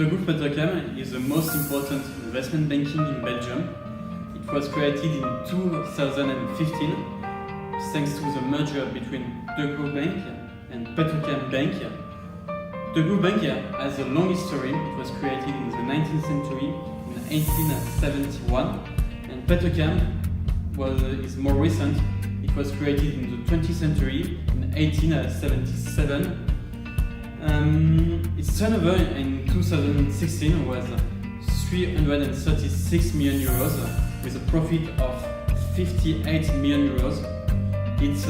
Degroof Petercam is the most important investment banking in Belgium. It was created in 2015 thanks to the merger between Degroof Bank and Petercam Bank. Degroof Bank has a long history. It was created in the 19th century in 1871, and Petercam is more recent. It was created in the 20th century in 1877. Its turnover in 2016 was 336 million euros with a profit of 58 million euros. It's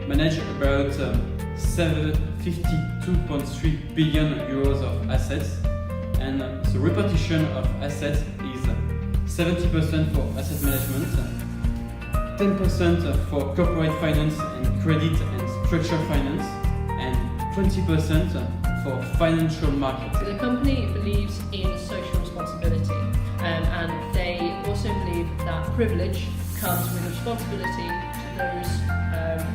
managed about 52.3 billion euros of assets, and the repartition of assets is 70% for asset management, 10% for corporate finance and credit and structured finance, and 20% for financial markets. The company believes in social responsibility, and they also believe that privilege comes with responsibility to those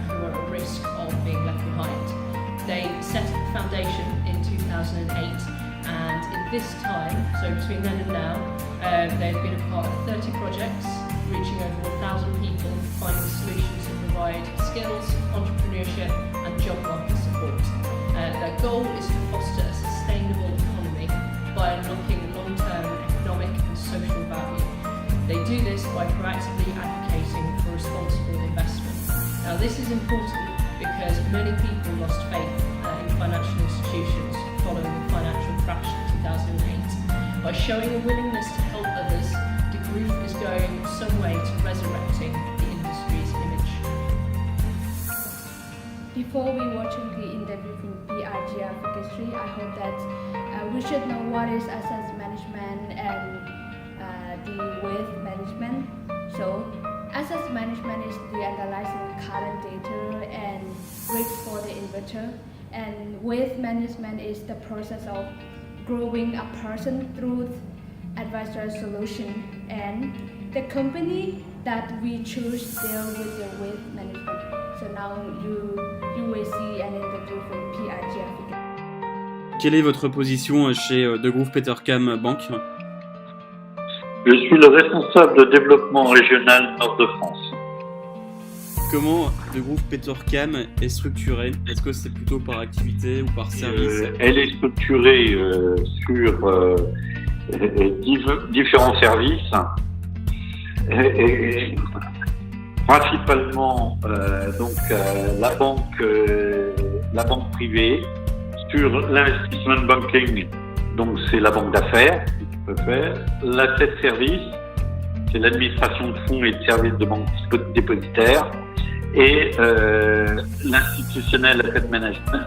who are at risk of being left behind. They set up the foundation in 2008, and in this time, so between then and now, they've been a part of 30 projects, reaching over 1,000 people, finding solutions that provide skills, entrepreneurship and job market support. Their goal is to foster a sustainable economy by unlocking long-term economic and social value. They do this by proactively advocating for responsible investment. Now, this is important because many people lost faith in financial institutions following the financial crash in 2008. By showing a willingness to help others, Degroof is going some way to resurrecting the industry's image. Before we watching the interview from PRGF History, I hope that we should know what is asset management and the wealth management. So, asset management is the analyzing current data and risk for the investor, and wealth management is the process of growing a person through advisor solution, and the company that we choose deal with the wealth management. So now you will see an interview from PRGF. Quelle est votre position chez Degroof Petercam Bank? Je suis le responsable de développement régional Nord de France. Comment Degroof Petercam est structuré? Est-ce que c'est plutôt par activité ou par service? Elle est structurée sur différents services, et principalement la banque privée, sur l'investment banking, donc c'est la banque d'affaires que tu peux faire, l'asset service, c'est l'administration de fonds et de services de banque dépositaire, et l'institutionnel asset management,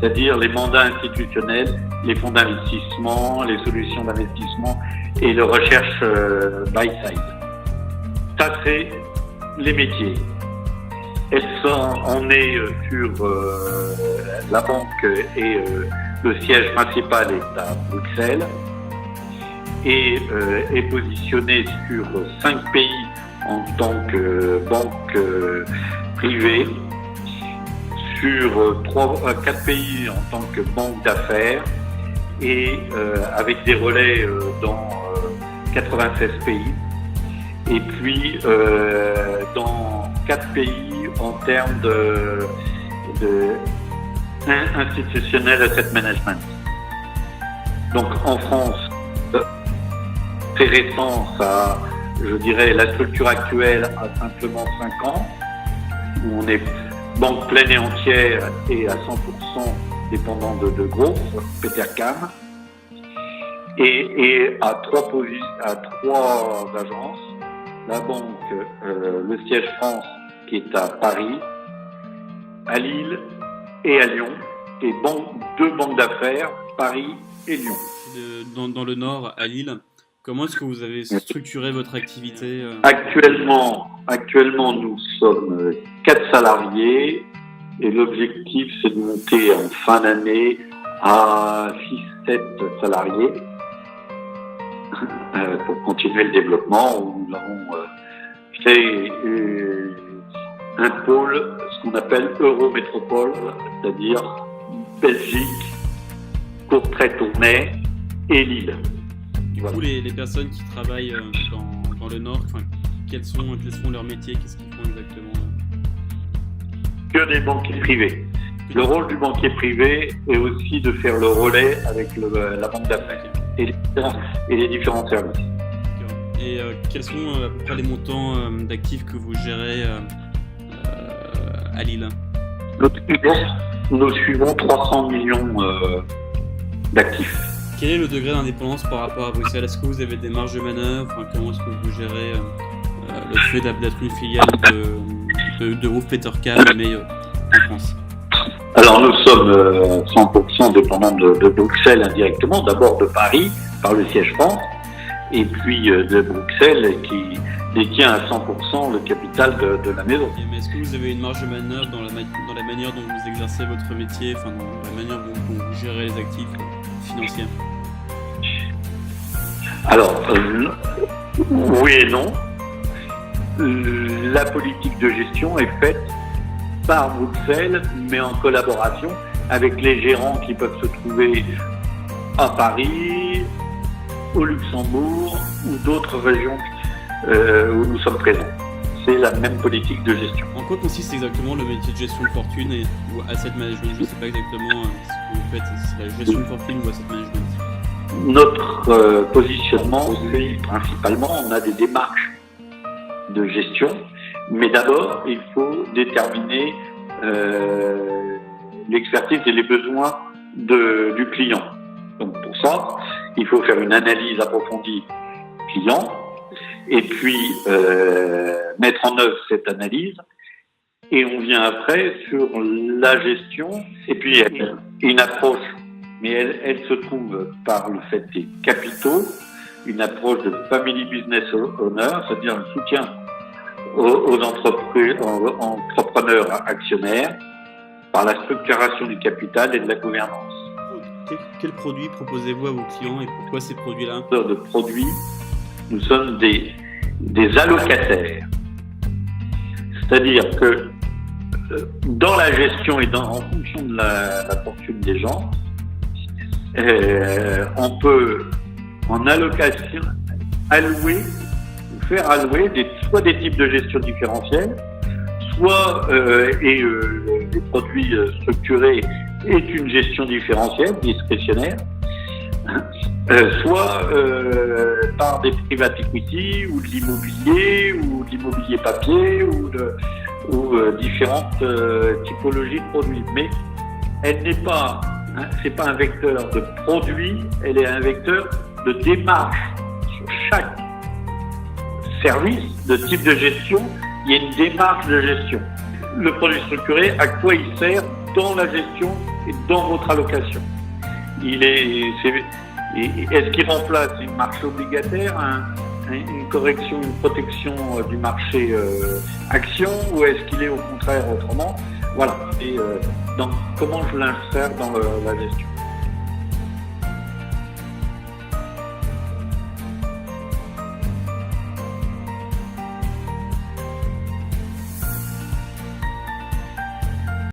c'est-à-dire les mandats institutionnels, les fonds d'investissement, les solutions d'investissement et le recherche buy-side. Ça, c'est les métiers. On est sur la banque, et le siège principal est à Bruxelles, et est positionné sur 5 pays en tant que banque privée, sur 4 pays en tant que banque d'affaires, et avec des relais dans 96 pays, et puis dans 4 pays en termes de institutionnel asset management. Donc en France, très récent, ça, je dirais, la structure actuelle a simplement 5 ans, où on est banque pleine et entière et à 100% dépendant de Degroof Petercam, et à 3 agences, la banque, le siège France qui est à Paris, à Lille et à Lyon, et 2 banques d'affaires, Paris et Lyon. Dans le Nord, à Lille, comment est-ce que vous avez structuré votre activité? Actuellement, nous sommes 4 salariés, et l'objectif, c'est de monter en fin d'année à 6-7 salariés pour continuer le développement. Nous avons fait un pôle, ce qu'on appelle Eurométropole, c'est-à-dire Belgique, Courtrai-Tournai et Lille. Du coup, les personnes qui travaillent dans le Nord, quels sont leurs métiers? Qu'est-ce qu'ils font exactement? Que des banquiers privés. Le rôle du banquier privé est aussi de faire le relais avec la banque d'affaires et les différents services. Et quels sont à peu près les montants d'actifs que vous gérez à Lille? Nous suivons 300 millions d'actifs. Quel est le degré d'indépendance par rapport à Bruxelles? Est-ce que vous avez des marges de manœuvre? Comment est-ce que vous gérez le fait d'être une filiale de Woof Petercam, mais en France? Alors nous sommes 100% dépendants de Bruxelles indirectement, d'abord de Paris, par le siège France, et puis de Bruxelles qui détient à 100% le capital de la maison. Mais est-ce que vous avez une marge de manœuvre dans la manière dont vous exercez votre métier, dans la manière dont vous gérez les actifs financiers? Alors, oui et non. La politique de gestion est faite par Bruxelles, mais en collaboration avec les gérants qui peuvent se trouver à Paris, au Luxembourg ou d'autres régions où nous sommes présents. C'est la même politique de gestion. En quoi consiste exactement le métier de gestion de fortune ou asset management? Je ne sais pas exactement ce que vous faites, si c'est la gestion de fortune ou asset management. Notre positionnement, c'est principalement, on a des démarches de gestion, mais d'abord, il faut déterminer l'expertise et les besoins du client. Donc pour ça, il faut faire une analyse approfondie client et puis mettre en œuvre cette analyse. Et on vient après sur la gestion et puis une approche, mais elle se trouve par le fait des capitaux, une approche de family business owner, c'est-à-dire un soutien aux entrepreneurs actionnaires par la structuration du capital et de la gouvernance. Quels produits proposez-vous à vos clients et pourquoi ces produits-là? De produits, nous sommes des allocataires. C'est-à-dire que dans la gestion et en fonction de la fortune des gens, on peut en allocation faire allouer soit des types de gestion différentielle, soit des produits structurés est une gestion différentielle, discrétionnaire, soit par des private equity ou de l'immobilier papier ou différentes typologies de produits. Mais elle n'est pas, c'est pas un vecteur de produit, elle est un vecteur de démarche. Sur chaque service de type de gestion, il y a une démarche de gestion. Le produit structuré, à quoi il sert dans la gestion et dans votre allocation? Est-ce qu'il remplace une marché obligataire, une correction, une protection du marché action, ou est-ce qu'il est au contraire autrement? Voilà. Et donc, comment je l'insère dans la gestion?